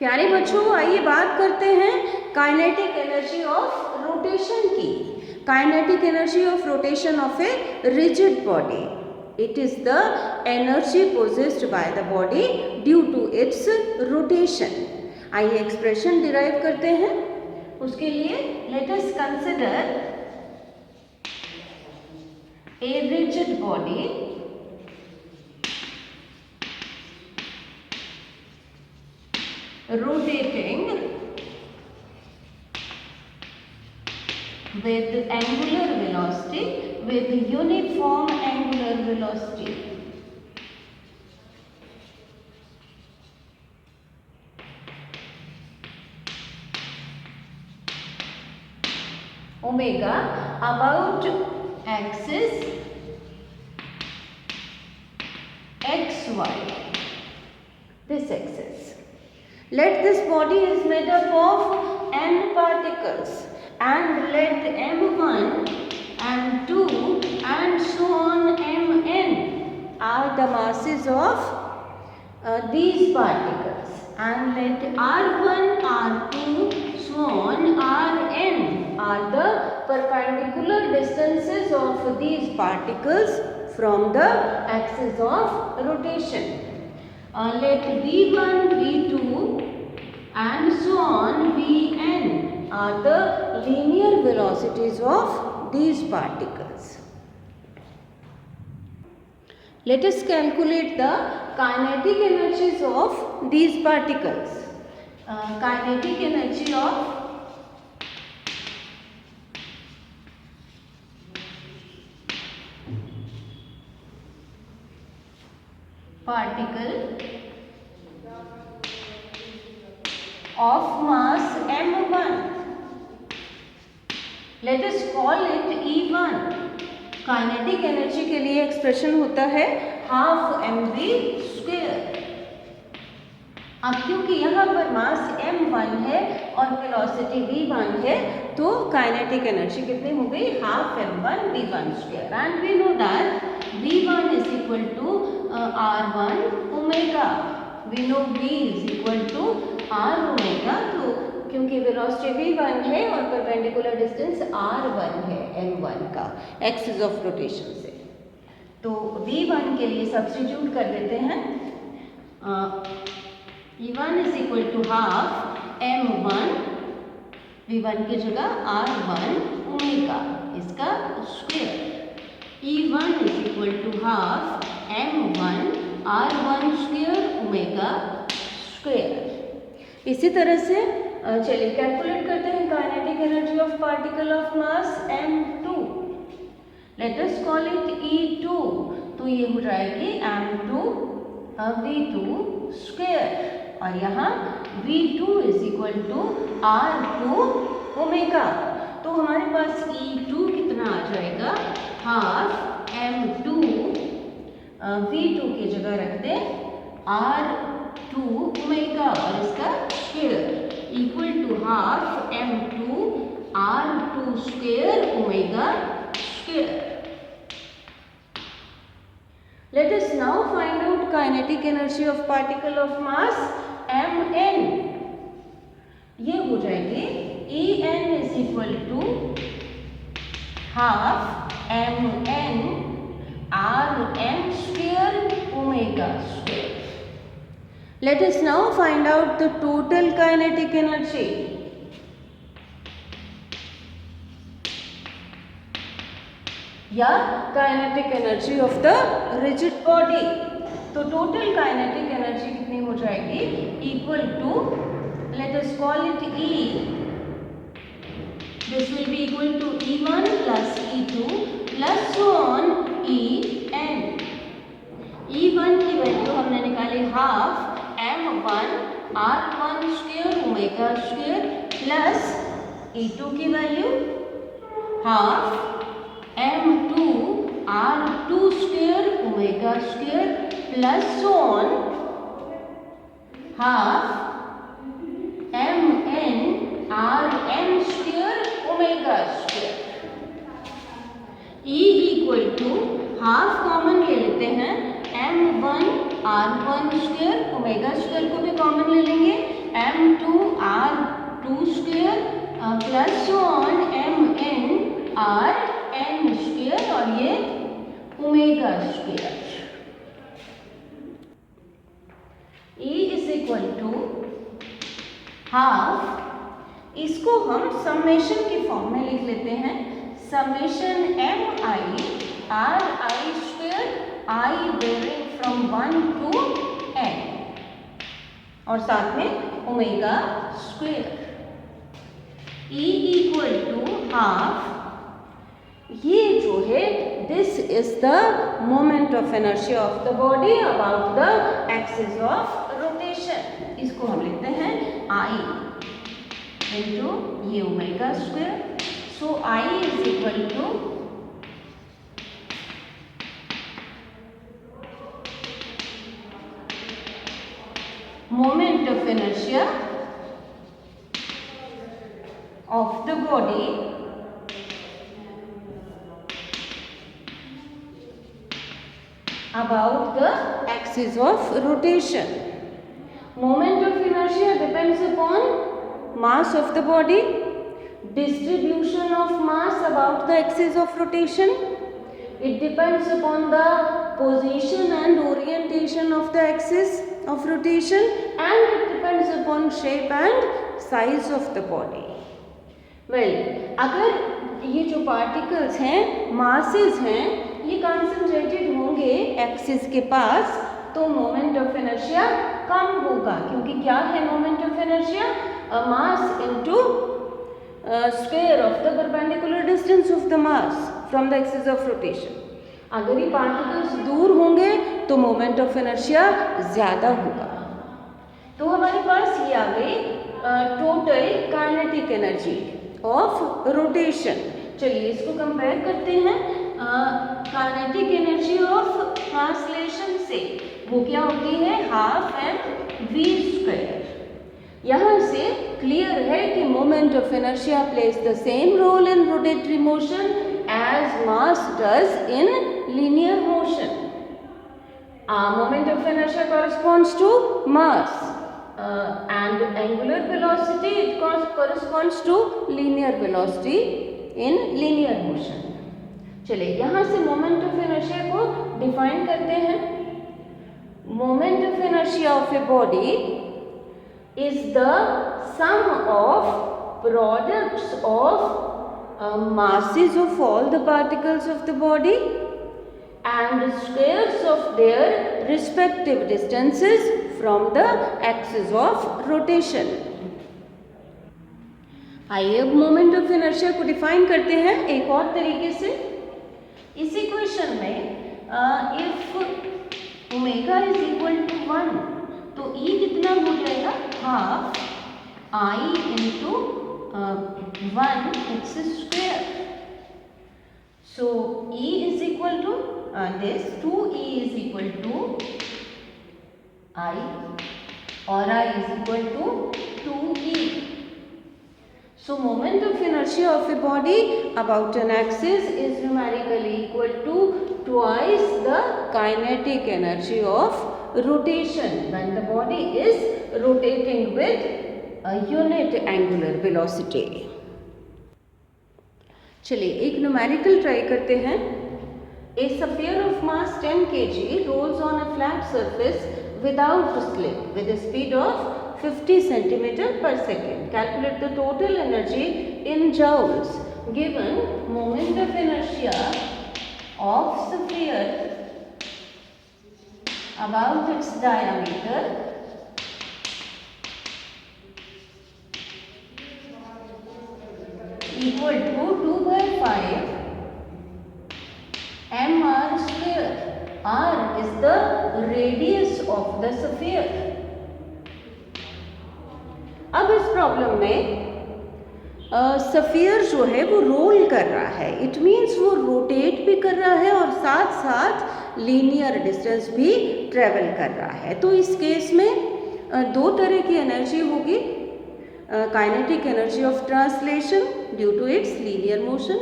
प्यारे बच्चों, आइए बात करते हैं काइनेटिक एनर्जी ऑफ रोटेशन की। Kinetic energy of rotation of a rigid body, it is the energy possessed by the body due to its rotation. आइए एक्सप्रेशन डिराइव करते हैं। उसके लिए let us consider a rigid body rotating with angular velocity, with uniform angular velocity. Omega about axis xy, this axis. Let this body is made up of n particles and let m1, m2 and so on mn are the masses of these particles, and let r1, r2 so on rn are the perpendicular distances of these particles from the axis of rotation. Let v1, v2 and so on vn are the linear velocities of these particles. Let us calculate the kinetic energies of these particles. Kinetic energy of particle of mass m1. Let us call it E1. Kinetic energy के लिए expression होता है half mv square. अब क्योंकि यहाँ पर मास m1 है और वेलोसिटी v1 है, तो काइनेटिक एनर्जी कितनी हो गई? Half m1 v1 square. And we know that v1 is equal to r1 omega. We know v is equal to r omega. तो क्योंकि वेलोसिटी v1 है और परपेंडिकुलर डिस्टेंस r1 है m1 का एक्सिस ऑफ रोटेशन से, तो v1 के लिए सब्स्टिट्यूट कर देते हैं। E1 is equal to half m1, v1 की जगह r1 ओमेगा इसका square. E1 is equal to half m1 r1 square omega square. इसी तरह से चलिए कैलकुलेट करते हैं kinetic energy of particle of mass m2। Late us call it E2। तो ये हो जाएगी m2 v2 स्क्वायर, और यहाँ v2 is equal to r2 omega. तो हमारे पास E2 कितना आ जाएगा? हाफ m2 v2 की जगह रख दें r2 ओमेगा और इसका square equal to half m2 r2 square omega square. Let us now find out kinetic energy of particle of mass mn. ये हो जाएगी En is equal to half mn rn square omega square. Let us now find out the total kinetic energy. या kinetic energy of the rigid body. तो total kinetic energy कितनी हो जाएगी? Equal to, let us call it E, this will be equal to E1 plus E2 plus so on En। E1 की value हमने निकाली half m1 r1 square omega square plus E2 की value half m2 r2 square omega square plus so on half mn rn square omega square. E equal to half common ले लेते हैं m1 r1 square omega square को भी common ले लेंगे m2r2 square plus on mn square और ये omega square. E is equal to half, इसको हम समेशन की फॉर्म में लिख लेते हैं, summation mi square I varying from 1 to n और साथ में omega square. E equal to half, ये जो है this is the moment of inertia of the body about the axis of rotation. इसको हम लिखते हैं I इंटू ये omega square. So I is equal to moment of inertia of the body about the axis of rotation. Moment of inertia depends upon mass of the body, distribution of mass about the axis of rotation. It depends upon the position and orientation of the axis of rotation, and it depends upon shape and size of the body. Well, अगर ये जो particles हैं, masses हैं, ये concentrated होंगे axis के पास, तो moment of inertia कम होगा, क्योंकि क्या है moment of inertia? Mass into square of the perpendicular distance of the mass from the axis of rotation. अगर ये पार्टिकल्स दूर होंगे तो मोमेंट ऑफ इनर्शिया ज़्यादा होगा। तो हमारे पास ये आ गई total kinetic energy of rotation. चलिए इसको कंपेयर करते हैं काइनेटिक एनर्जी ऑफ ट्रांसलेशन से। वो क्या होती है? Half M V square. यहाँ से क्लियर है कि moment of inertia plays the same role in rotatory motion as mass does in linear motion. Moment of inertia corresponds to mass and angular velocity, it corresponds to linear velocity in linear motion. चलिए यहाँ से moment of inertia को define करते हैं। Moment of inertia of a body is the sum of products of masses of all the particles of the body and squares of their respective distances from the axis of rotation. आइए अब moment of inertia को define करते हैं एक और तरीके से। इस इक्वेशन में if omega is equal to 1 तो E कितना हो जाएगा? Half I into 1 x square. So E is equal to this 2E is equal to I or I is equal to 2E. So moment of inertia of a body about an axis is numerically equal to twice the kinetic energy of rotation when the body is rotating with a unit angular velocity. चलिए एक numerical try करते हैं। A sphere of mass 10 kg rolls on a flat surface without slip with a speed of 50 cm per second. Calculate the total energy in joules given moment of inertia of sphere about its diameter equal to 2/5 mr square. R is the radius of the sphere. अब इस problem में sphere जो है वो role कर रहा है, it means वो रोटेट भी कर रहा है और साथ साथ लीनियर डिस्टेंस भी ट्रेवल कर रहा है। तो इस केस में दो तरह की एनर्जी होगी, kinetic energy of translation due to its linear motion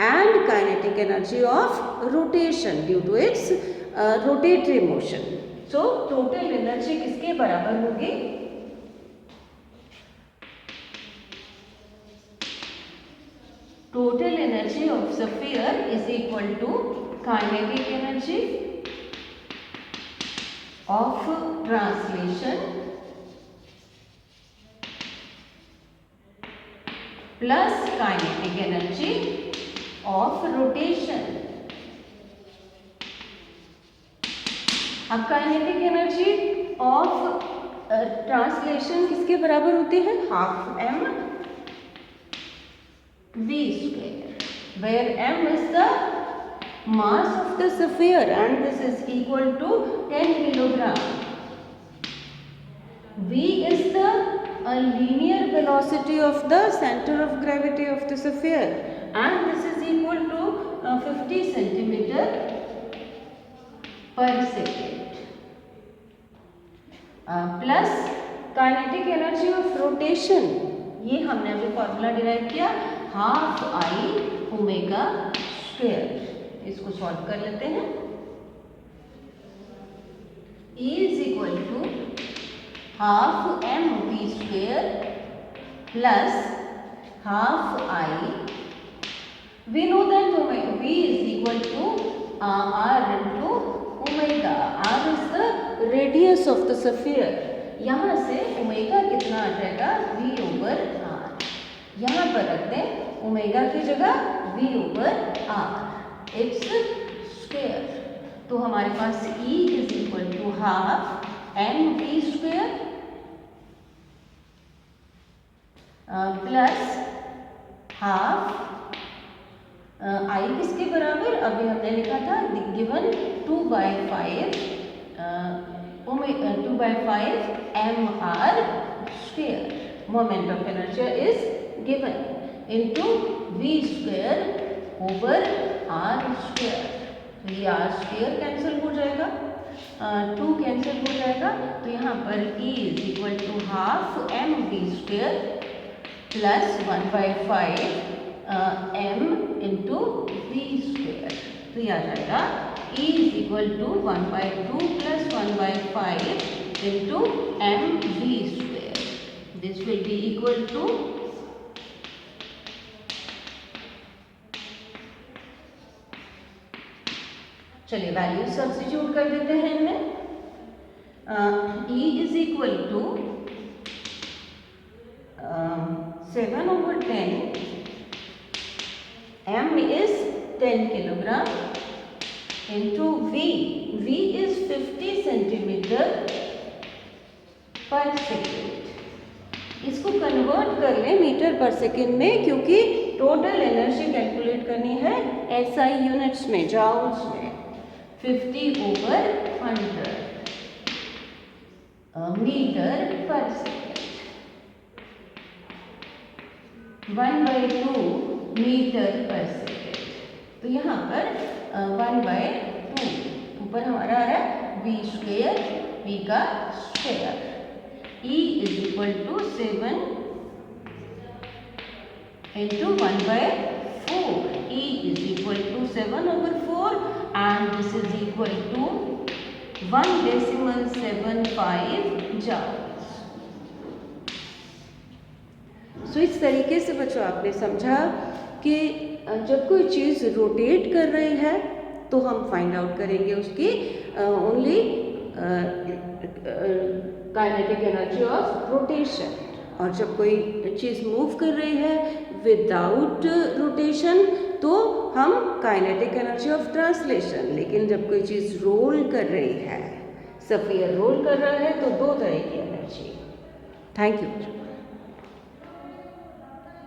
and kinetic energy of rotation due to its rotatory motion. So total energy किसके बराबर होगी? total energy of sphere is equal to kinetic energy of translation plus kinetic energy of rotation. अब kinetic energy of translation किसके बराबर होती है? Half M V square, where M is the mass of the sphere and this is equal to 10 kilogram. V is the linear velocity of the center of gravity of the sphere and this is equal to 50 centimeter per second. Plus kinetic energy of rotation, ये हमने अभी formula derive किया, half I omega square. इसको solve कर लेते हैं. E is equal to half M V square plus half I. We know that V is equal to R into omega. R is the radius of the sphere. यहाँ से omega कितना आ जाएगा? V over R. यहाँ पर रख दें omega की जगह V over R X square. तो हमारे पास E is equal to half M V square plus half I किसके बराबर? अभी हमने लिखा था given 2/5 M R square. Moment of inertia is given into V square over R square. तो ये आर स्क्वेयर कैंसिल हो जाएगा, 2 कैंसिल हो जाएगा. तो यहाँ पर E is equal to half M V square plus 1/5 M into V square. तो ये आ जाएगा E is equal to 1/2 plus 1/5 into M V square. This will be equal to चलिए वैल्यू सब्स्टिट्यूट कर देते हैं इनमें. E is equal to 7/10. M is 10 kilogram into V. V is 50 centimeter per second. इसको कन्वर्ट कर लें metre पर second में, क्योंकि टोटल एनर्जी कैलकुलेट करनी है SI यूनिट्स में, जाउल्स में. 50 over 100 मीटर पर सेकेंड. 1/2 मीटर पर सेकेंड. तो यहाँ पर 1/2 ऊपर हमारा आ रहा है V स्क्वेयर, V का square. E is equal to 7 into 1/4. E is equal to 7/4 and this is equal to 1.75 joules. So इस तरीके से बच्चों आपने समझा कि जब कोई चीज़ रोटेट कर रही है तो हम फाइंड आउट करेंगे उसकी only kinetic energy of rotation, और जब कोई चीज़ मूव कर रही है विदाउट रोटेशन तो हम काइनेटिक एनर्जी ऑफ ट्रांसलेशन. लेकिन जब कोई चीज़ रोल कर रही है, स्फीयर रोल कर रहा है, तो 2 तरह की एनर्जी. Thank you.